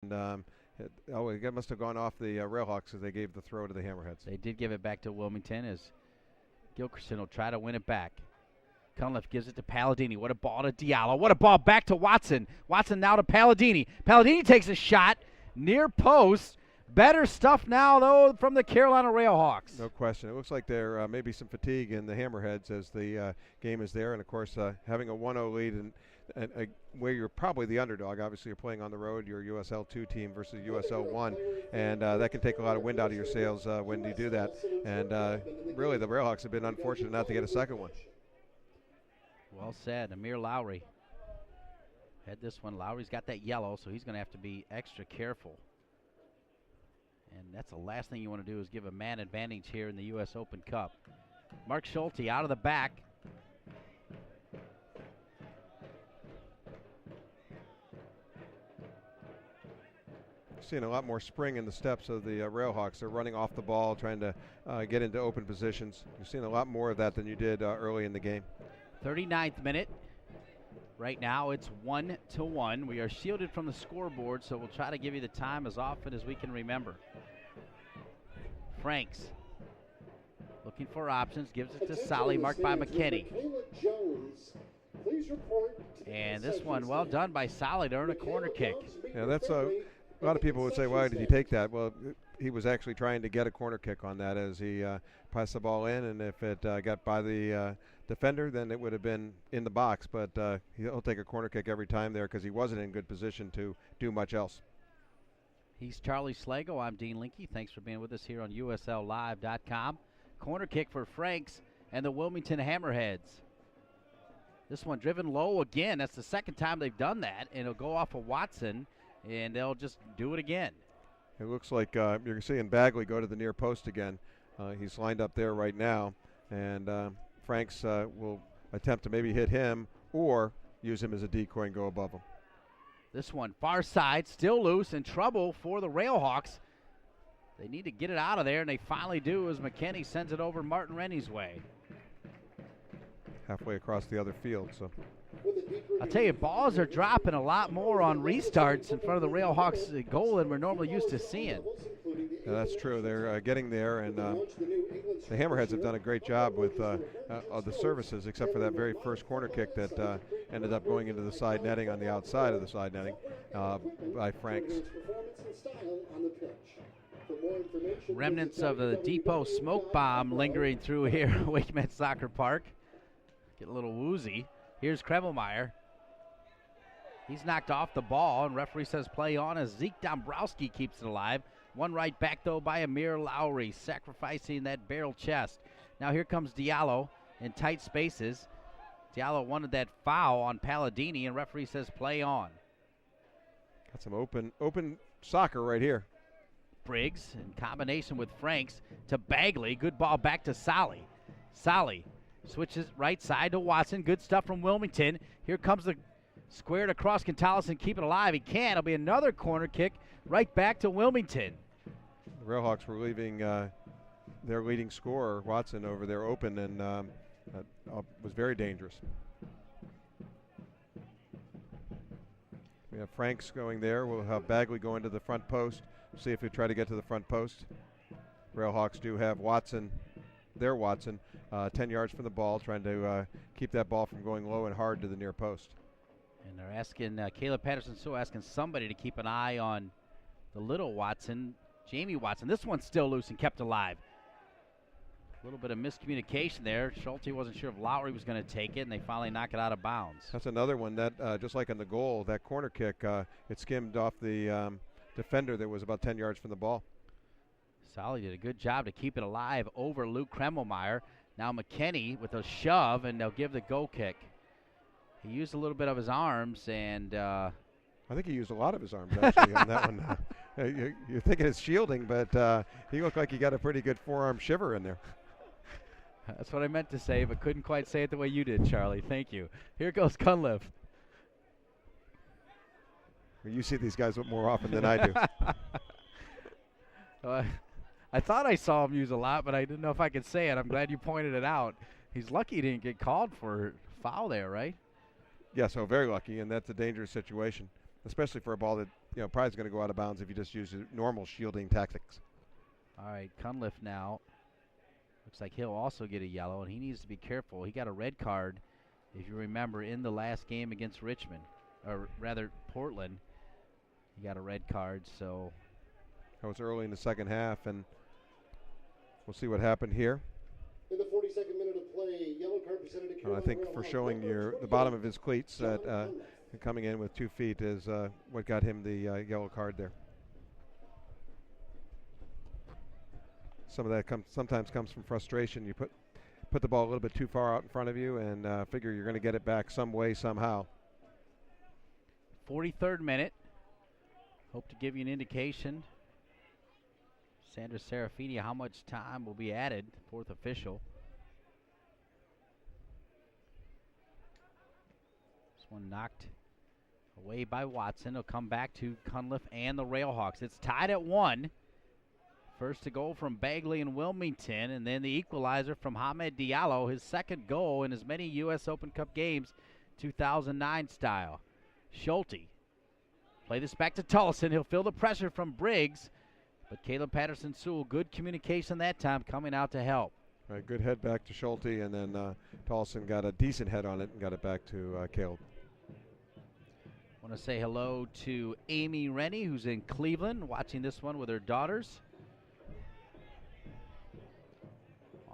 And it must have gone off the Railhawks as they gave the throw to the Hammerheads. They did give it back to Wilmington as Gilkerson will try to win it back. Cunliffe gives it to Palladini. What a ball to Diallo. What a ball back to Watson. Watson now to Palladini. Palladini takes a shot near post. Better stuff now, though, from the Carolina Railhawks. No question. It looks like there may be some fatigue in the Hammerheads as the game is there. And, of course, having a 1-0 lead and where you're probably the underdog. Obviously, you're playing on the road. You're a USL 2 team versus USL 1. And that can take a lot of wind out of your sails when you do that. And really, the Railhawks have been unfortunate not to get a second one. Well said. Amir Lowry had this one. Lowry's got that yellow, so he's going to have to be extra careful. And that's the last thing you want to do is give a man advantage here in the U.S. Open Cup. Mark Schulte out of the back. Seeing a lot more spring in the steps of the Railhawks. They're running off the ball, trying to get into open positions. You've seen a lot more of that than you did early in the game. 39th minute. Right now it's 1-1. We are shielded from the scoreboard, so we'll try to give you the time as often as we can remember. Franks looking for options, gives it to Solly, marked by McKinney. And this one, well done by Solly to earn a corner kick. Yeah, that's a lot of people would say, why did he take that? Well, he was actually trying to get a corner kick on that as he passed the ball in, and if it got by the defender, then it would have been in the box. But he'll take a corner kick every time there because he wasn't in good position to do much else. He's Charlie Slago. I'm Dean Linke. Thanks for being with us here on USLLive.com. Corner kick for Franks and the Wilmington Hammerheads. This one driven low again. That's the second time they've done that, and it'll go off of Watson, and they'll just do it again. It looks like you're seeing Bagley go to the near post again. He's lined up there right now, and Franks will attempt to maybe hit him or use him as a decoy and go above him. This one, far side, still loose, in trouble for the Railhawks. They need to get it out of there, and they finally do as McKinney sends it over Martin Rennie's way. Halfway across the other field. So I'll tell you, balls are dropping a lot more on restarts in front of the Railhawks goal than we're normally used to seeing. Yeah, that's true. They're getting there, and the Hammerheads have done a great job with of the services, except for that very first corner kick that ended up going into the side netting on the outside of the side netting by Franks. Remnants of the depot smoke bomb lingering through here at Wakeman Soccer Park. Get a little woozy. Here's Kremmelmeyer. He's knocked off the ball, and referee says play on as Zeke Dombrowski keeps it alive. One right back, though, by Amir Lowry, sacrificing that barrel chest. Now here comes Diallo in tight spaces. Diallo wanted that foul on Palladini, and referee says play on. Got some open soccer right here. Briggs in combination with Franks to Bagley. Good ball back to Solly. Solly switches right side to Watson. Good stuff from Wilmington. Here comes the squared across. Can Tollison keep it alive? He can. It'll be another corner kick right back to Wilmington. The Railhawks were leaving their leading scorer, Watson, over there open, and was very dangerous. We have Franks going there. We'll have Bagley going to the front post. See if we try to get to the front post. Railhawks do have Watson, 10 yards from the ball, trying to keep that ball from going low and hard to the near post. And they're asking, Caleb Patterson-Sue asking somebody to keep an eye on the little Watson, Jamie Watson. This one's still loose and kept alive. A little bit of miscommunication there. Schulte wasn't sure if Lowry was going to take it, and they finally knock it out of bounds. That's another one that, just like in the goal, that corner kick, it skimmed off the defender that was about 10 yards from the ball. Solly did a good job to keep it alive over Luke Kremmelmeyer. Now McKinney with a shove, and they'll give the goal kick. He used a little bit of his arms, and I think he used a lot of his arms, actually, on that one. You're thinking it's shielding, but he looked like he got a pretty good forearm shiver in there. That's what I meant to say, but couldn't quite say it the way you did, Charlie. Thank you. Here goes Cunliffe. Well, you see these guys more often than I do. I thought I saw him use a lot, but I didn't know if I could say it. I'm glad you pointed it out. He's lucky he didn't get called for foul there, right? Yeah, so very lucky, and that's a dangerous situation. especially for a ball that probably is going to go out of bounds if you just use normal shielding tactics. All right, Cunliffe now. Looks like he'll also get a yellow, and he needs to be careful. He got a red card, if you remember, in the last game against Richmond, or rather Portland. He got a red card, so. That was early in the second half, and we'll see what happened here. In the 42nd minute of play, yellow card presented to Carolina I think for showing the bottom of his cleats that coming in with 2 feet is what got him the yellow card there. Some of that sometimes comes from frustration. You put the ball a little bit too far out in front of you and figure you're going to get it back some way, somehow. 43rd minute. Hope to give you an indication, Sandra Serafini, how much time will be added. Fourth official. This one knocked away by Watson. It'll come back to Cunliffe and the Railhawks. It's tied at 1. First to goal from Bagley and Wilmington, and then the equalizer from Hamed Diallo, his second goal in as many U.S. Open Cup games, 2009 style. Schulte. Play this back to Tullison. He'll feel the pressure from Briggs, but Caleb Patterson-Sewell, good communication that time, coming out to help. Right, good head back to Schulte, and then Tullison got a decent head on it and got it back to Caleb. Want to say hello to Amy Rennie, who's in Cleveland, watching this one with her daughters.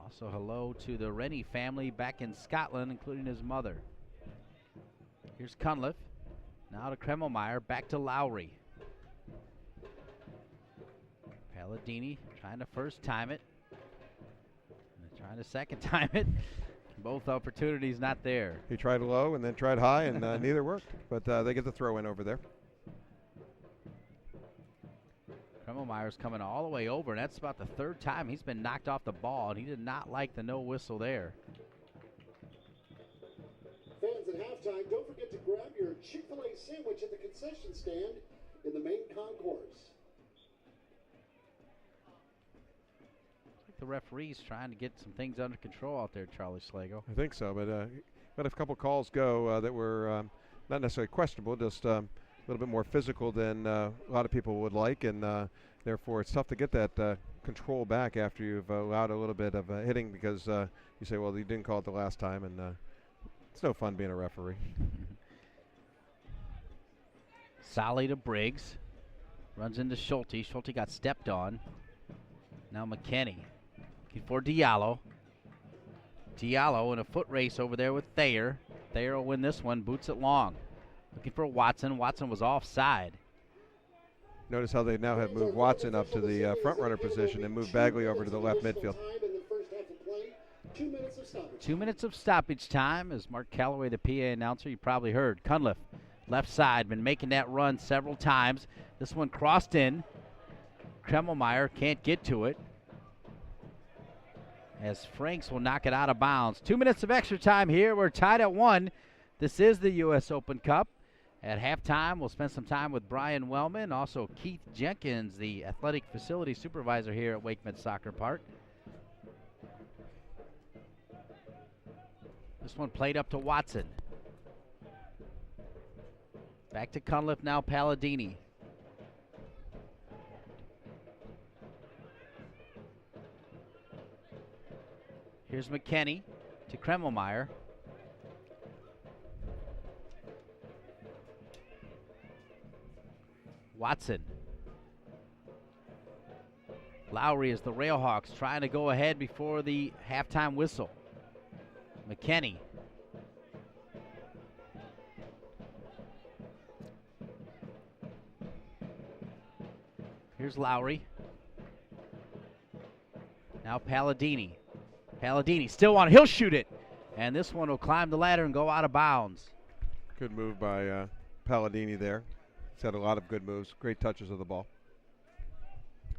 Also hello to the Rennie family back in Scotland, including his mother. Here's Cunliffe. Now to Kremmelmeyer, back to Lowry. Palladini trying to first time it. And trying to second time it. Both opportunities not there. He tried low and then tried high, and neither worked. But they get the throw in over there. Kremmelmeyer's coming all the way over, and that's about the third time he's been knocked off the ball, and he did not like the no whistle there. Fans at halftime, don't forget to grab your Chick-fil-A sandwich at the concession stand in the main concourse. The referee's trying to get some things under control out there, Charlie Slago. I think so, but let a couple calls go that were not necessarily questionable, just a little bit more physical than a lot of people would like, and therefore it's tough to get that control back after you've allowed a little bit of hitting, because you say, well, you didn't call it the last time, and it's no fun being a referee. Solly to Briggs. Runs into Schulte. Schulte got stepped on. Now McKinney. Looking for Diallo. Diallo in a foot race over there with Thayer. Thayer will win this one. Boots it long. Looking for Watson. Watson was offside. Notice how they now have moved Watson up to the front runner position and moved Bagley over to the left midfield. 2 minutes of stoppage time, as Mark Calloway, the PA announcer, you probably heard. Cunliffe, left side, been making that run several times. This one crossed in. Kremmelmeyer can't get to it, as Franks will knock it out of bounds. 2 minutes of extra time here. We're tied at 1. This is the U.S. Open Cup. At halftime, we'll spend some time with Brian Wellman, also Keith Jenkins, the athletic facility supervisor here at Wakeman Soccer Park. This one played up to Watson. Back to Cunliffe now, Palladini. Here's McKinney to Kremmelmeyer. Watson. Lowry is the Railhawks trying to go ahead before the halftime whistle. McKinney. Here's Lowry. Now Palladini. Palladini still on. He'll shoot it. And this one will climb the ladder and go out of bounds. Good move by Palladini there. He's had a lot of good moves. Great touches of the ball.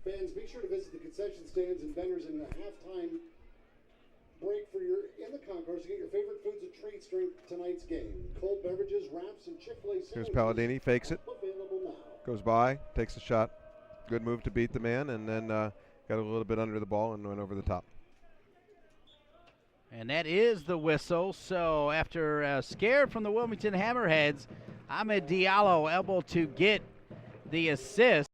Fans, be sure to visit the concession stands and vendors in the halftime break for your in the concourse to get your favorite foods and treats during tonight's game. Cold beverages, wraps, and Chick-fil-A sandwiches. Here's Palladini, fakes it. Available now. Goes by, takes a shot. Good move to beat the man, and then got a little bit under the ball and went over the top. And that is the whistle. So after a scare from the Wilmington Hammerheads, Ahmed Diallo able to get the assist.